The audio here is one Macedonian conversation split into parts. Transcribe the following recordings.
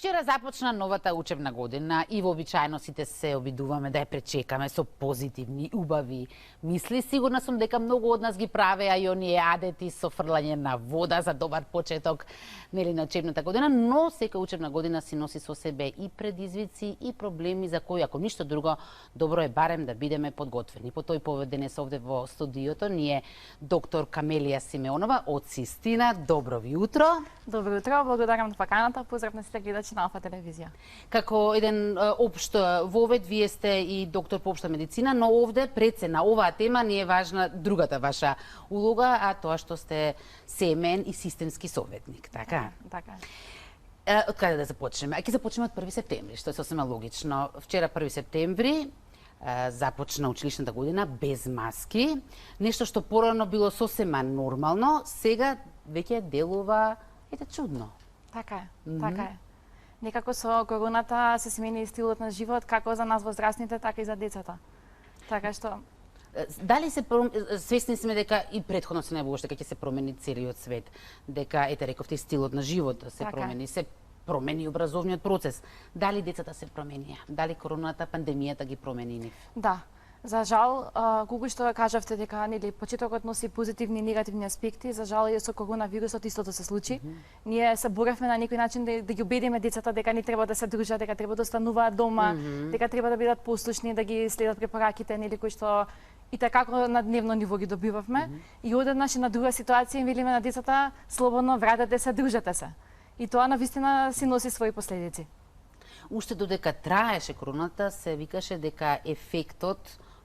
Вчера започна новата учебна година и вообичаено сите се обидуваме да ја пречекаме со позитивни, убави мисли. Сигурна сум дека многу од нас ги правеа и оние адети со фрлање на вода за добар почеток нели на учебната година, но сека учебна година си носи со себе и предизвици и проблеми за кои, ако ништо друго, добро е барем да бидеме подготвени. По тој повод денес овде во студиото ни е доктор Камелија Симеонова од Систина. Добро ви утро. Добро утро, благодарам на поканата. Поздрав на сите гледачи на Алфа телевизија. Како еден општ вовед, вие сте и доктор по општа медицина, но овде пред се на оваа тема ни е важна другата ваша улога, а тоа што сте семен и системски советник, така? Така. Од каде да започнеме? Ќе започнеме од 1 септември, што е сосема логично. Вчера 1 септември започна училишната година без маски, нешто што порано било сосема нормално, сега веќе делува чудно. Така е, така е. Некако со короната се смени стилот на живот, како за нас возрастните, така и за децата. Така што дали се свесни сме дека и претходно се најбогаш дека ќе се промени целиот свет, дека ете рековте стилот на живот се така промени, се промени образовниот процес. Дали децата се променија? Дали короната, пандемијата ги промени нив? да. За жал, колку што кажавте дека нели почетокот носи позитивни и негативни аспекти, за жал и со коронавирусот истото се случи. Ние се боревме на некој начин да ги убедиме децата дека не треба да се дружат, дека треба да остануваат дома, дека треба да бидат послушни, да ги следат препораките, нели кои што и така на дневно ниво ги добивавме. И одеднаш на друга ситуација им велиме на децата слободно вратете се, дружете се. И тоа навистина си носи своји последици. Уште додека траеше короната, се викаше дека ефектот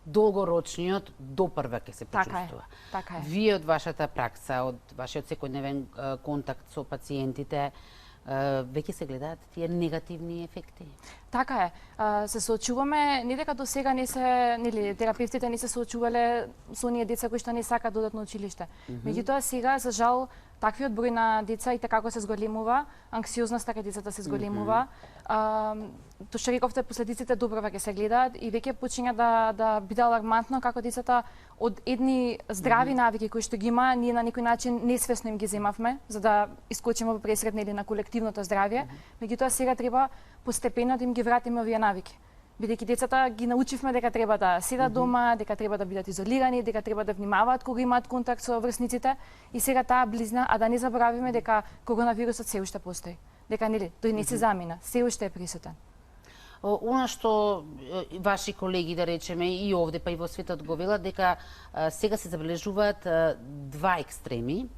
долгорочниот допрва ќе се почувствува. Така е. Вие од вашата пракса, од вашиот секојдневен контакт со пациентите, веќе се гледаат тие негативни ефекти? Така е. Се соочуваме, не дека до сега не се, нели, терапевтите не се соочувале со оние деца кои што не сакаат да одат на училиште. Меѓутоа сега за жал таквиот број на деца и така се зголемува, анксиозноста кај децата се зголемува. Тоа што рековте, последиците доброва ќе се гледаат и веќе почиња да биде алармантно како децата од едни здрави навики кои што ги има, ние на некој начин несвесно им ги земавме за да искочиме во пресред нели на колективното здравје. Меѓутоа сега треба постепено да им ги вратиме овие навики. Бидејќи децата ги научивме дека треба да седат дома, дека треба да бидат изолирани, дека треба да внимаваат кога имаат контакт со врсниците и сега таа близна, а да не заборавиме дека коронавирусот се уште постои. Дека нели тој не се замина, се уште е присутен. Она што ваши колеги, да речеме, и овде па и во светот го велат дека сега се забележуваат два екстреми.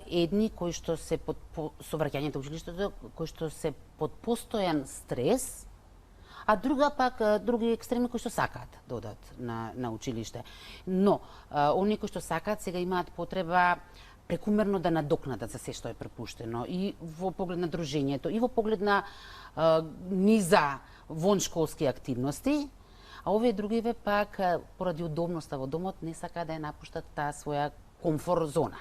Едни кои што се со враќањето во училиштето, кои што се под постојан стрес, а други екстреми кои што сакаат да одат на училиште. Но оние кои што сакаат сега имаат потреба прекумерно да надокнадат за се што е препуштено и во поглед на дружењето, и во поглед на низа воншколски активности, а овие другиве пак поради удобноста во домот не сакаат да ја напуштат таа своја комфорт зона.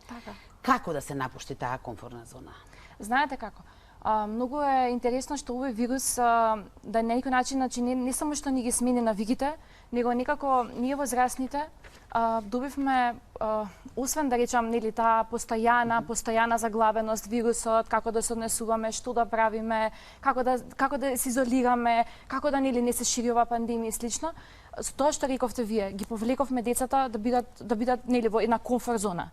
Така. Како да се напушти таа комфортна зона? Знаете како? Многу е интересно што овој вирус да на некој начин, значи не само што ни ги смени навиките, него некако ние возрастните добивме освен да речам нели таа постојана заглавеност вирусот, како да се однесуваме, што да правиме, како да се изолираме, како да нели не се шири ова пандемија и слично. Со тоа што рековте вие, ги повлековме децата да бидат нели во една комфорт зона.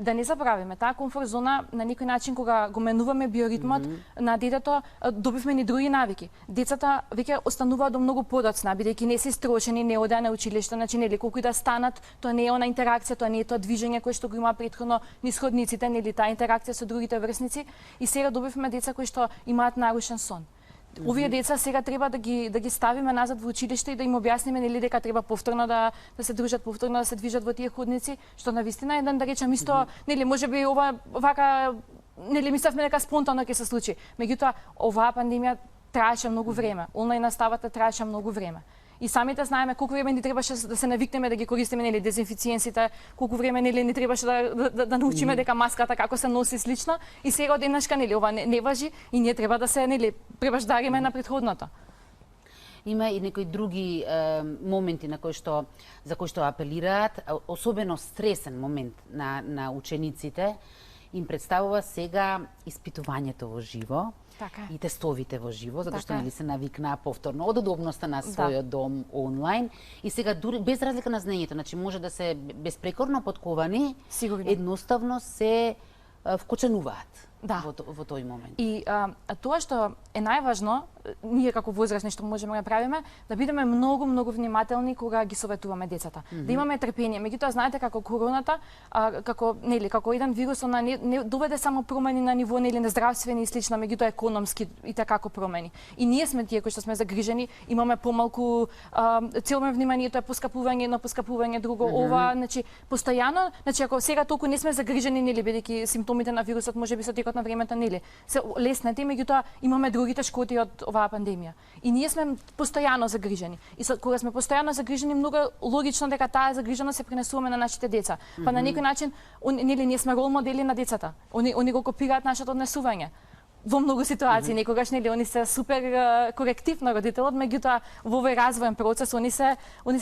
Да не забравиме, таа комфорт зона на некој начин кога го менуваме биоритмот на детето, добивме ни други навики. Децата веќе остануваат до многу подоцна, бидејќи не се истрошени, не одеа на училиште, значи нели колку и да станат, тоа не е она интеракција, тоа не е тоа движење кое што го има претходно низ ходниците, нели таа интеракција со другите врсници и сега добивме деца кои што имаат нарушен сон. Овие деца сега треба да ги ставиме назад во училиште и да им објасниме нели дека треба повторно да се дружат, повторно да се движат во тие ходници, што навистина еден да речем исто, нели можеби ова вака нели мислевме дека спонтано ќе се случи. Меѓутоа оваа пандемија траеше многу време, онлайн наставата траеше многу време. И самите знаеме колку време ни требаше да се навикнеме да ги користиме нели дезинфициенсите, колку време нели ни требаше да научиме дека маската како се носи слично и сега одеднашка нели ова не важи и ние треба да се нели пребаждариме на претходното. Има и некои други моменти за кои што апелираат, особено стресен момент на учениците им представува сега испитувањето во живо, Така е. и тестовите во живо, затоа што Така е. нели се навикнаа повторно од удобноста на својот дом онлайн и сега дури без разлика на знаењето, значи може да се безпрекорно подковани, Сигурно. едноставно се вкоченуваат Да. во тој момент. И тоа што е најважно, ние како возрастни што можеме да направиме, да бидеме многу внимателни кога ги советуваме децата. Да имаме трпение. Меѓутоа знаете како короната, како еден вирус, она не доведе само промени на ниво на здравствени и слично, меѓутоа економски и така како промени. И ние сме тие кои што сме загрижени, имаме помалку целоме вниманието е поскапување, едно поскапување, друго ова, значи постојано, значи ако сега толку не сме загрижени бидејќи симптомите на вирусот можеби со текот на времето се леснати, меѓутоа имаме други тешкоти од оваа пандемија. И ние сме постојано загрижени. И кога сме постојано загрижени, многу логично дека таа загриженост се пренесуваме на нашите деца. Па на некој начин ние сме рол модели на децата. Они го копираат нашето однесување. Во многу ситуации некогаш они се супер коректив на родителот, меѓутоа во овој развоен процес они се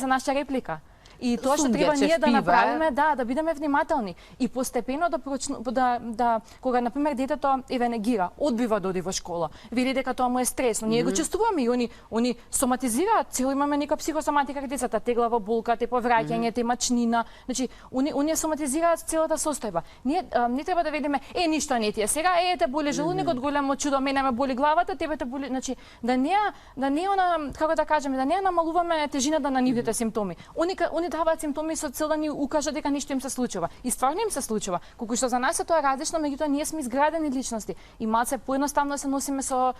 наша реплика. И тоа што треба ние да направиме, да бидеме внимателни и постепено да кога на пример детето негира, одбива да оди во школа, вели дека тоа му е стресно, ние го чувствуваме и они соматизираат, цело имаме нека психосоматика кај децата, теглава болка, те повраќање, те мачнина, значи они соматизираат целата состојба. Ние не треба да видиме ништо не ти е сега, те боли желудникот, големо чудо, мене ме боли главата, тебе те боли, значи да не она, како да кажеме, да не намалуваме тежината на нивните симптоми. Они даваат симптоми со цел да ни укажат дека ништо им се случува. И стварно им се случува. Колку што за нас е тоа различно, меѓутоа ние сме изградени личности и малце поедноставно се носиме со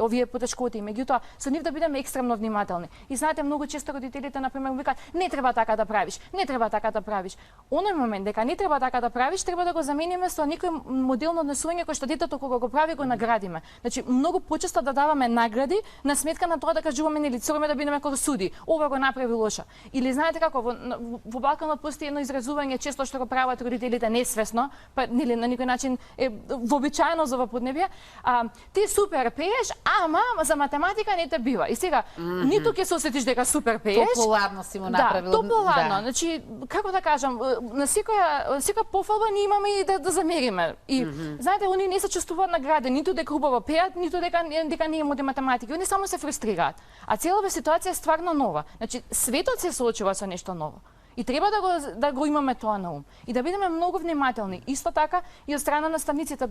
овие потешкоти. Меѓутоа со нив да бидеме екстремно внимателни. И знаете, многу често родителите на пример викаат не треба така да правиш, не треба така да правиш. Оној момент дека не треба така да правиш, треба да го замениме со некој модел на однесување кој што детето кога го прави го наградиме. Значи многу почесто да даваме награди на сметка на тоа да кажуваме црваме да бидеме како суди. Ова го направи лоша. Или знаете како во Балканот постои едно изразување често што го прават родителите несвесно, па нели на некој начин е вообичаено за ова поднебје. Ти супер пееш, ама за математика не те бива. И сега ниту ќе се осетиш дека супер пееш. Топлоладно си му направил. Да, топлоладно. Значи како да кажам, на секоја пофалба ние имаме и да замериме. И знаете, они не се чувствуваат наградени, ниту дека убаво пеат, ниту дека не имаат математика. Они само се фрустрираат. А целава ситуација е стварно нова. Значи светот се соочува со нешто ново. И треба да го имаме тоа на ум. И да бидеме многу внимателни. Исто така и од страна на наставниците.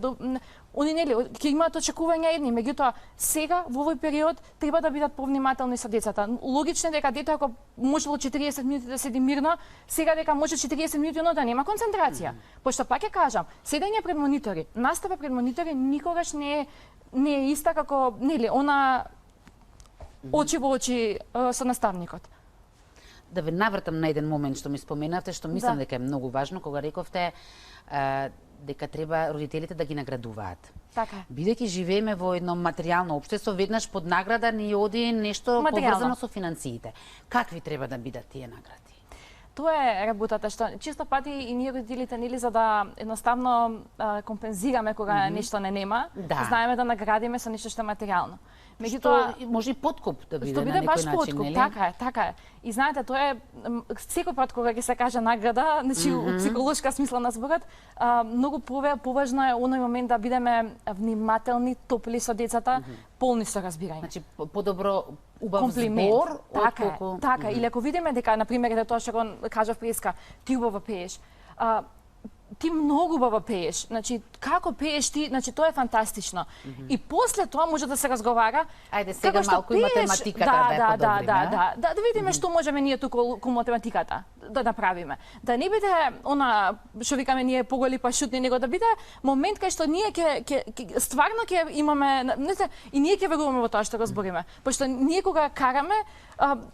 Они ќе имаат очекувања едни, меѓутоа сега во овој период треба да бидат повнимателни со децата. Логично е дека дете ако можело 40 минути да седи мирно, сега дека може 40 минути но да нема концентрација. Пошто пак ќе кажам, седење пред монитори, настава пред монитори никогаш не е иста како она очи во очи со наставникот. Да ве навртам на еден момент што ми споменавте, што мислам дека е многу важно, кога рековте дека треба родителите да ги наградуваат. Така. Бидејќи живееме во едно материјално општество, веднаш под награда ни оди нешто поврзано со финансиите. Какви треба да бидат тие награди? Тоа е работата што често пати и ние родителите за да едноставно компензираме кога нешто не нема, знаеме да наградиме со нешто што е материјално. Меѓутоа може и подкуп да биде на некој начин, нели? Така е. И знаете, тоа е секој пат кога ќе се каже награда, значи у психолошка смисла на зборот, многу поважно е оној момент да бидеме внимателни, топли со децата, полни со разбирање. Значи подобро убав збор, отколку така. Или ако видиме дека на пример тоа што го кажав преска, ти убаво пееш. Ти многу убаво пееш. Значи, како пееш ти, значи тоа е фантастично. И после тоа може да се разговара. Ајде сега малку и математиката да видиме што можеме ние туку ко математиката да направиме. Да не биде она што викаме ние поголи па шутни, него да биде момент кај што ние ќе стварно ќе имаме, и ние ќе веруваме во тоа што го збориме. Пошто ние кога караме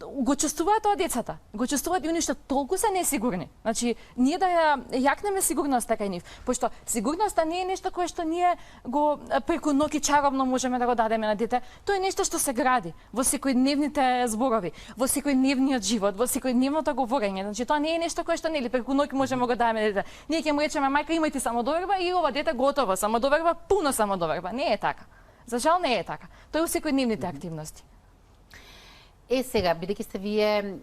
го чувствуваат тоа децата. Го чувствуваат и они што толку се несигурни. Значи, ние да ја јакнеме сигурноста кај нив, пошто сигурноста не е нешто кое што ние го преку ноќ чаровно можеме да го дадеме на дете. Тоа е нешто што се гради во секојдневните зборови, во секојдневниот живот, во секојдневното говорење. Значи, тоа не е нешто кое што преку ноќ можеме да го дадеме на дете. Ние ќе му речеме мајка имај ти самодоверба и ова дете готово, самодоверба, пуно самодоверба. Не е така. За жал не е така. Тоа е во секојдневните активности. Сега, бидејќи сте вие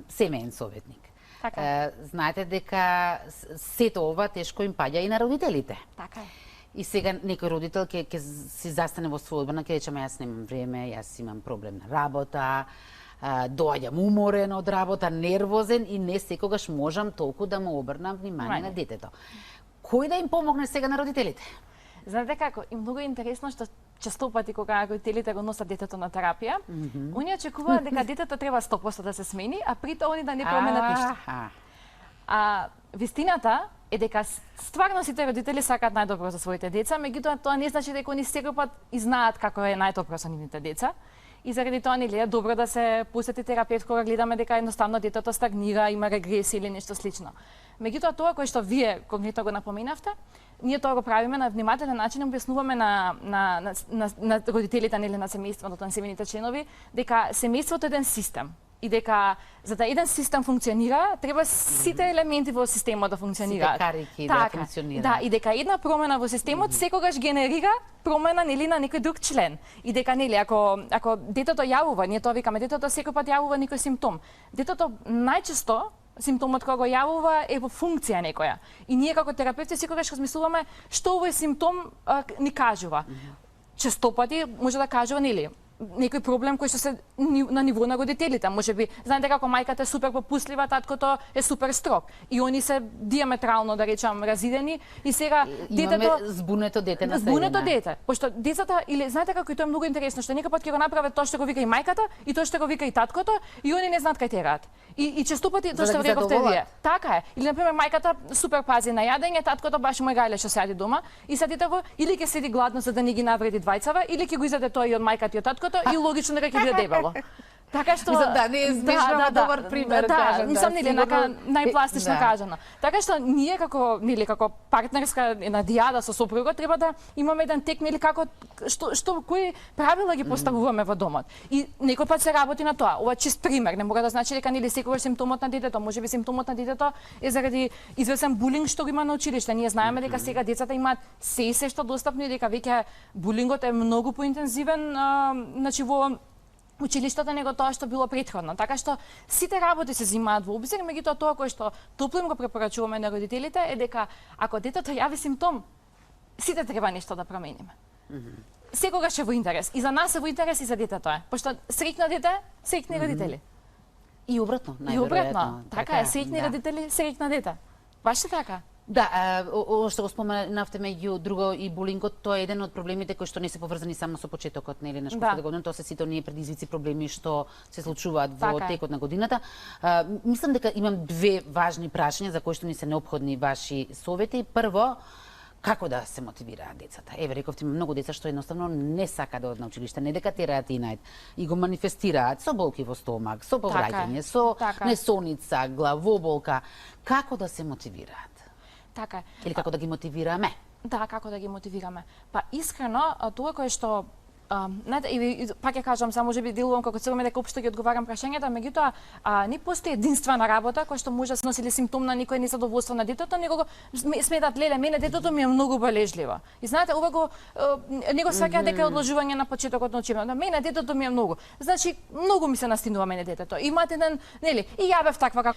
семеен советник, така. Знаете дека сето ова тешко им паѓа и на родителите. Така е. И сега некој родител ќе си застане во своја одбрана, ќе рече, јас немам време, јас имам проблем на работа, доаѓам уморен од работа, нервозен и не секогаш можам толку да му обрнам внимание на детето. Кој да им помогне сега на родителите? Знаете како, и многу е интересно што често пати кога родителите го носат детето на терапија, они очекуваат дека детето треба 100% да се смени, а при тоа они да не променат ништо. Вистината е дека стварно сите родители сакаат најдобро за своите деца, меѓутоа тоа не значи дека они секој пат и знаат како е најдобро за нивните деца. И заради тоа нели е добро да се посети терапевт кога гледаме дека едноставно детето стагнира, има регресија или нешто слично. Меѓутоа тоа кое што вие конкретно го напоменавте, ние тоа го правиме на внимателен начин, објаснуваме на родителите нели на семејството, на семејните членови, дека семејството е еден систем и дека за да еден систем функционира, треба сите елементи во системот да функционираат. Сите карики да функционираат. Да, и дека една промена во системот секогаш генерира промена нели на некој друг член. И дека нели ако детето јавува, ние тоа викаме, детето секој пат јавува некој симптом. Детето најчесто симптомот кога го јавува е во функција некоја. И ние како терапевти секогаш размислуваме што овој симптом ни кажува. Често пати може да кажува нели некој проблем кој што се на ниво на родителите. Можеби, знаете како мајката е супер попуслива, таткото е супер строг. И они се диаметрално, да речам, разидени и сега детето збунето дете на збунето дете. Пошто децата или знаете како и тоа е многу интересно што некој пат ќе го направат тоа што го вика и мајката и тоа што го вика и таткото и они не знаат кај тераат. И често пати тоа што рековте вие. Така е. Или на пример мајката супер пази на јадење, таткото баш му гајле што седи дома и сега детето или ќе седи гладно за да не ги навреди двајцава или ќе го изеде тоа и од мајката и од таткото и логично дека ќе биде дебело. Така што не е смешно, добар пример кажам. Мислам нели најпластично кажано. Така што ние како партнерска на дијада со сопругот треба да имаме еден тек нели како што кои правила ги поставуваме во домот. И некој пат се работи на тоа. Ова чист пример, не мора да значи дека нели секогаш симптомот на детето, можеби симптомот на детето е заради извесен булинг што го има на училиште. Ние знаеме дека сега децата имаат се што достапно и дека веќе булингот е многу поинтензивен, значи во училиштата него тоа што било претходно. Така што сите работи се земаат во обзир, меѓутоа тоа кое што топло им го препорачуваме на родителите е дека ако детето јави симптом, сите треба нешто да промениме. Секогаш е во интерес. И за нас е во интерес и за детето е. Пошто среќно дете, среќни родители. И обратно, најверојатно. И обратно. Така е, среќни родители, среќна дете. Баш е така. Да, што го споменавте меѓу друго и булингот, тоа е еден од проблемите кои што не се поврзани само со почетокот нели на школската година, тоа се сите оние предизвици, проблеми што се случуваат во текот на годината. Мислам дека имам две важни прашања за кои што ни се неопходни ваши совети. Прво, како да се мотивираат децата? Еве, рековте, има многу деца што едноставно не сакаат да одат на училиште, не дека тераат и најд, и го манифестираат со болки во стомак, со повраќање, со несоница, главоболка. Како да се мотивираат? Така. Или како да ги мотивираме? Да, како да ги мотивираме. Па искрено, тоа кое што пак ќе кажам, само можеби делувам како целоме дека општо ги одговарам прашањата, меѓутоа не постои единствена работа која што може да се носи или симптом на некој незадоволство на детето, него сметат леле, мене детето ми е многу болежливо. И знаете, ова го него сваќа дека е одложување на почетокот на учење. На мене детето ми е многу. Значи многу ми се настинува мене детето. Имате еден, нели, и ја бев таква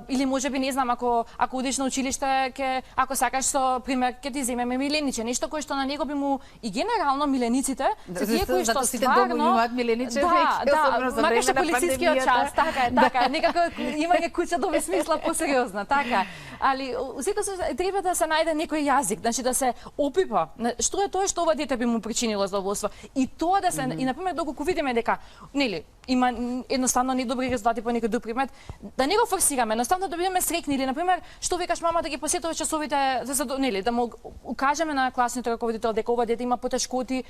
или можеби не знам ако одиш на училиште ако сакаш со пример ќе ти земеме милениче, нешто кое што на него би му и генерално милениците кои што стварно имаат милениче веќе, особено за време на полицискиот час, така е, некако имање куќа да смисла посериозна, така. Али сето треба да се најде некој јазик, значи да се опипа што е тоа што ова дете би му причинило задоволство и тоа да се и на пример доколку видиме дека нели има едноставно недобри резултати по некој друг предмет, да не го форсираме, едноставно да бидеме среќни или на пример што викаш мама да ги посетува часовите нели да му укажеме на класниот раководител дека ова дете има потешкоти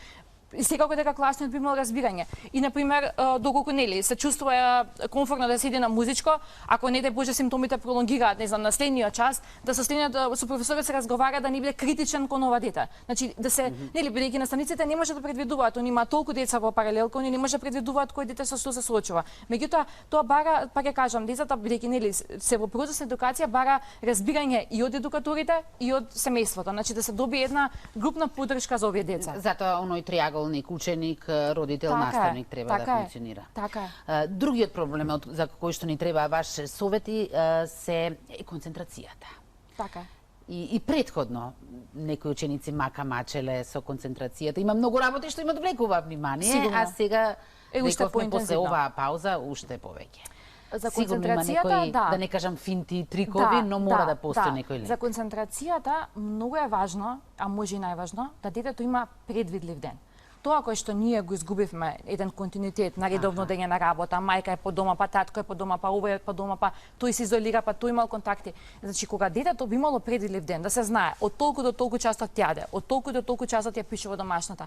и секако дека класниот би имал разбирање. И на пример доколку нели се чувствува комфортно да седи на музичко, ако не боже симптомите пролонгираат, не знам, на следниот час, да со следниот со професорот се разговара да не биде критичен кон ова дете. Значи да се нели бидејќи наставниците не може да предвидуваат, они имаат толку деца во паралелка, они не може да предвидуваат кој дете со што се случува. Меѓутоа тоа бара, пак ќе кажам, децата бидејќи нели се во процес на едукација бара разбирање и од едукаторите и од семејството. Значи да се добие една групна поддршка за овие деца. Затоа оној триаголник, ученик, родител, наставник треба да функционира. Така е. Другиот проблем за кој што ни треба ваши совети се концентрацијата. Така. И претходно некои ученици мачеле со концентрацијата. Има многу работи што им одвлекува внимание, Сигурно. а сега уште рековме после поинтензивно. оваа пауза уште повеќе. За Сигурно има концентрацијата, некои, да не кажам финти, трикови, но мора да постои некој лек. За концентрацијата многу е важно, а може и најважно, да детето има предвидлив ден. Тоа кое што ние го изгубивме, еден континуитет на редовно дење на работа, мајка е по дома, па татко е по дома, па овој е по дома, па тој се изолира, па тој имал контакти. Значи кога детето би имало предвидлив ден, да се знае, од толку до толку часот ќе јаде, од толку до толку часот ја пишува домашната.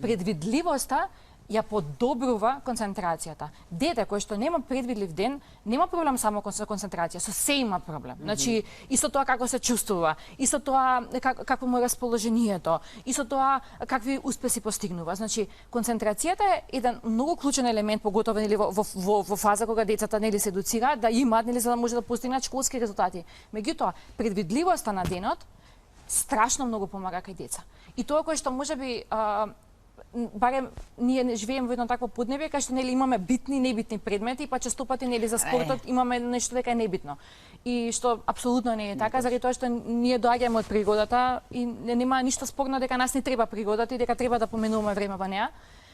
Предвидливоста ја подобрува концентрацијата. Дете кој што нема предвидлив ден, нема проблем само со концентрација, со се има проблем. Значи, и со тоа како се чувствува, и со тоа какво му е расположението, и со тоа какви успеси постигнува. Значи, концентрацијата е еден многу клучен елемент, поготово нели во фаза кога децата нели се едуцираат да имаат нели за да може да постигнат школски резултати. Меѓутоа, предвидливоста на денот страшно многу помага кај деца. И тоа кое што можеби барем ние не живееме во едно такво поднебје кај што нели имаме битни и небитни предмети, па често пати нели за спортот имаме нешто дека е небитно. И што апсолутно не е така, заради тоа што ние доаѓаме од природата и нема ништо спорно дека нас не треба природата и дека треба да поменуваме време во неа.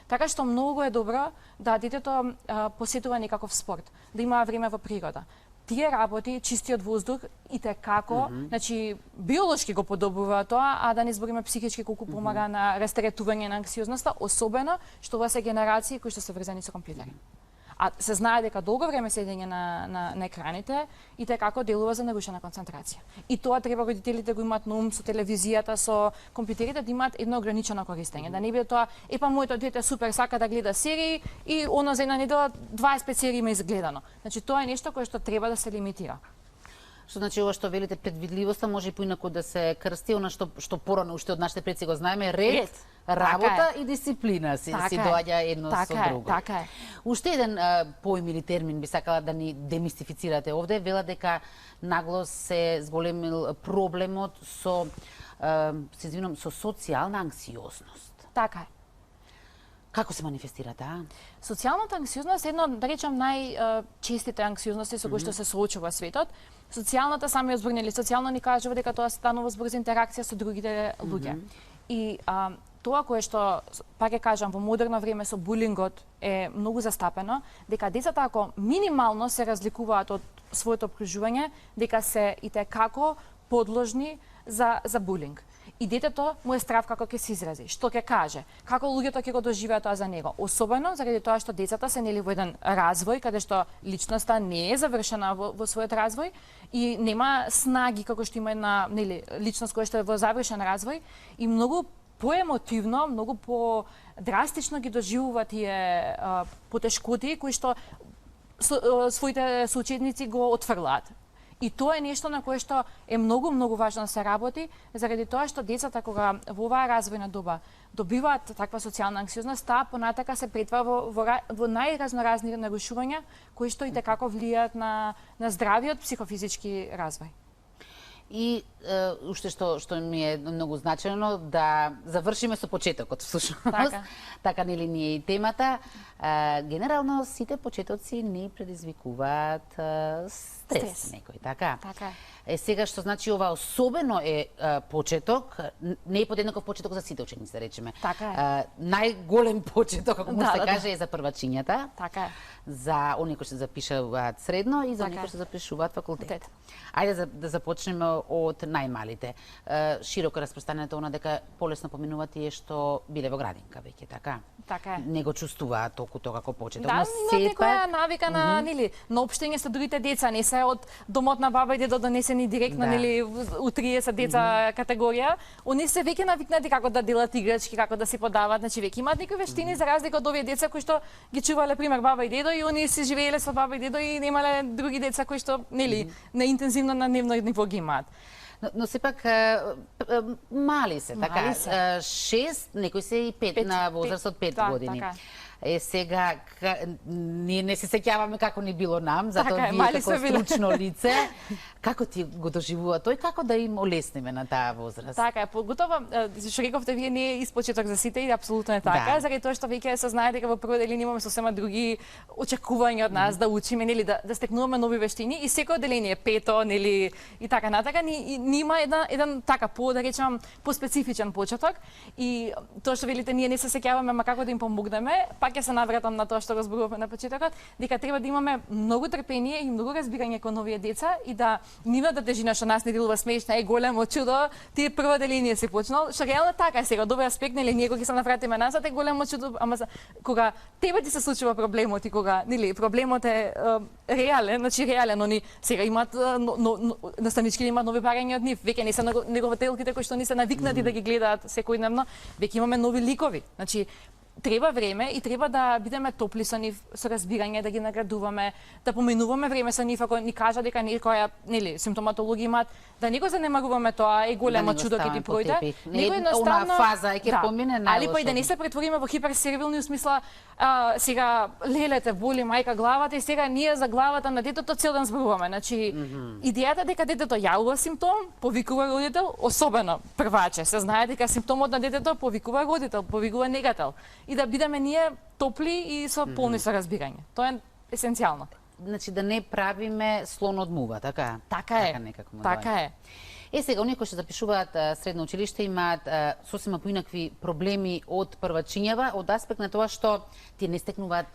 Така што многу е добро да детето посетува некаков спорт, да има време во природа. Тие работи, чистиот воздух и те како, значи биолошки го подобрува тоа, а да не збориме психички колку помага на растаретување на анксиозноста, особено што ова се генерации кои што се врзани со компјутери. А се знае дека долго време седење на екраните и те како делува за нарушена концентрација. И тоа треба родителите да го имаат на ум со телевизијата, со компјутерите, да имаат едно ограничено користење. Да не биде тоа, епа моето дете супер сака да гледа серии и оно за една недела 25 серии има изгледано. Значи тоа е нешто кое што треба да се лимитира. Што значи ова што велите предвидливоста може и поинаку да се крсти она што порано уште од нашите предци го знаеме, ред, работа и дисциплина си доаѓа едно со друго. Така е. Уште еден поим или термин би сакала да ни демистифицирате овде, вела дека нагло се зголемил проблемот со се извинувам, со социјална анксиозност. Така е. Како се манифестира таа? Социјалната анксиозност е едно, да речам, најчестите анксиозности со кои што се соочува светот. Социјалната, сами ја зборнели, социјално ни кажува дека тоа станува збор за интеракција со другите луѓе. И тоа кое што, пак ќе кажам, во модерно време со булингот е многу застапено, дека децата ако минимално се разликуваат од своето окружување, дека се и те како подложни за булинг. И детето му е страв како ќе се изрази, што ќе каже, како луѓето ќе го доживеат тоа за него. Особено заради тоа што децата се нели во еден развој каде што личноста не е завршена во својот развој и нема снаги како што има една нели личност која што е во завршен развој и многу поемотивно, многу по-драстично ги доживува тие потешкоти кои што своите соученици го отфрлаат. И тоа е нешто на кое што е многу важно да се работи, заради тоа што децата кога во оваа развојна доба добиваат таква социјална анксиозност, таа понатака се претвара во најразноразни нарушувања кои што и како влијаат на здравиот психофизички развој. И уште што ми е многу значено да завршиме со почетокот всушност. Така нели ни е и темата. Генерално сите почетоци ни предизвикуваат стрес некој, така? Така е. Сега што значи ова особено е почеток, не е подеднаков почеток за сите ученици, да речеме. Така е. Најголем почеток, како може се каже, е за првачињата. Така е. За оние кои се запишуваат средно и за оние кои се запишуваат факултет. Ајде да започнеме од најмалите. Широко распространето она дека полесно поминуваат тие што биле во градинка веќе, така? Така е. Не го чувствуваат толку тоа како почеток. Да, имате некоја навика на нели на општење со другите деца, не се од домот на баба и дедо донесени директно нели у 30 деца категорија. Они се веќе навикнати како да делат играчки, како да се подават, значи веќе имаат некои вештини за разлика од овие деца кои што ги чувале пример баба и дедо и они се живееле со баба и дедо и немале други деца кои што нели на интензивно на дневно ниво ги имаат. Но сепак мали се, така? 6, некои се и 5 на возраст од 5 години. Сега, ние не се сеќаваме како ни било нам, затоа вие како стручно лице, Како ти го доживува тој, како да им олесниме на таа возраст? Така е, поготово што рековте вие не е испочеток за сите и апсолутно е така, Да. заради тоа што веќе се знае дека во прва делина имаме сосема други очекувања од нас да учиме, нели да стекнуваме нови вештини и секој одделение пето, нели и така натака ни има еден така да речам поспецифичен почеток и тоа што велите ние не се сеќаваме, ма како да им помогнеме, пак ќе се навратам на тоа што го зборувавме на почетокот, дека треба да имаме многу трпение и многу разбирање кон овие деца и да нивната тежина што нас не делува смешна е големо чудо, ти прва делинија си почнал, што реално така е сега, од овој аспект, нели ние кога ќе се навратиме назад е големо чудо, ама кога тебе ти се случува проблемот и кога нели проблемот е реален, значи реален, они сега имаат наставнички имаат нови барања од нив, веќе не се негователките кои што не се навикнати да ги гледаат секојдневно, веќе имаме нови ликови. Значи треба време и треба да бидеме топли со нив, со разбирање, да ги наградуваме, да поминуваме време со нив, ако ни кажа дека некоја, нели, симптоматологија имаат, да не го занемаруваме тоа, е големо чудо ќе ти пројде. Него едноставно фаза ќе помине најлошо. Али па и да не се претвориме во хиперсервилни у смисла сега лелете боли мајка главата и сега ние за главата на детето цел ден зборуваме. Значи идејата дека детето јавува симптом, повикува родител, особено прваче, се знае дека симптомот на детето повикува родител, повикува негател. И да бидеме ние топли и со полни со разбирање. Тоа е есенцијално. Значи да не правиме слон од мува, така? Така е. Така е. Сега, оние кои што запишуваат средно училиште имаат сосема поинакви проблеми од првачињава, од аспект на тоа што тие не стекнуваат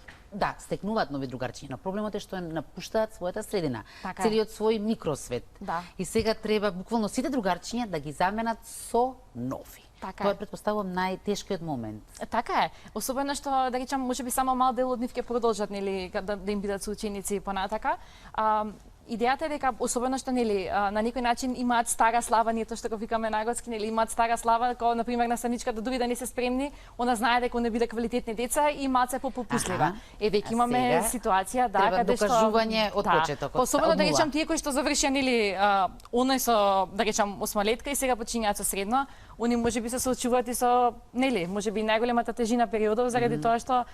стекнуваат нови другарчиња, но проблемот е што напуштаат својата средина, целиот свој микросвет. Да. И сега треба буквално сите другарчиња да ги заменат со нови. Тоа претпоставувам најтешкиот момент. Така е. Особено што да речам можеби само мал дел од нив ќе продолжат нели да им бидат соученици понатака. Идејата е дека особено што нели на некој начин имаат стара слава, ние тоа што го викаме најготски, нели имаат стара слава, како на пример наставничката дури да не се спремни, она знае дека не биде квалитетни деца и малце попуслива. Веќе имаме ситуација каде што докажување од почетокот. Особено да речам тие кои што завршија нели оној со да речам осмолетка и сега почињаат со средно, они можеби се соочуваат и со нели можеби најголемата тежина периодов заради тоа што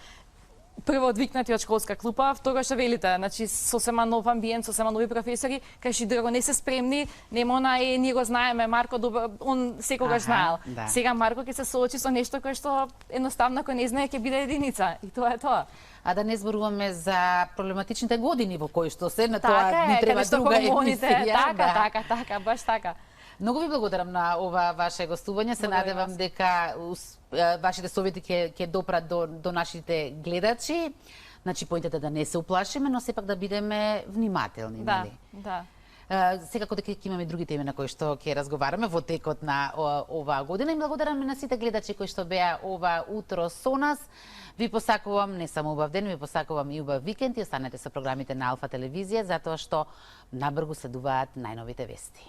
прво одвикнати од школска клупа, второ што велите, значи сосема нов амбиент, сосема нови професори, кај што друго не се спремни, нема она ние го знаеме, Марко он секогаш знаел. Да. Сега Марко ќе се соочи со нешто кое што едноставно кој не знае ќе биде единица и тоа е тоа. А да не зборуваме за проблематичните години во кои што се на тоа ни треба друга емисија. Така, баш така. Многу ви благодарам на ова ваше гостување. Се надевам дека вашите совети ќе допрат до нашите гледачи. Значи, поинтата да не се уплашиме, но сепак да бидеме внимателни, нели? Да. Секако дека ќе имаме други теми на кои што ќе разговараме во текот на оваа година и благодарам на сите гледачи кои што беа ова утро со нас. Ви посакувам не само убав ден, ви посакувам и убав викенд и останете со програмите на Алфа телевизија затоа што набрзо следуваат најновите вести.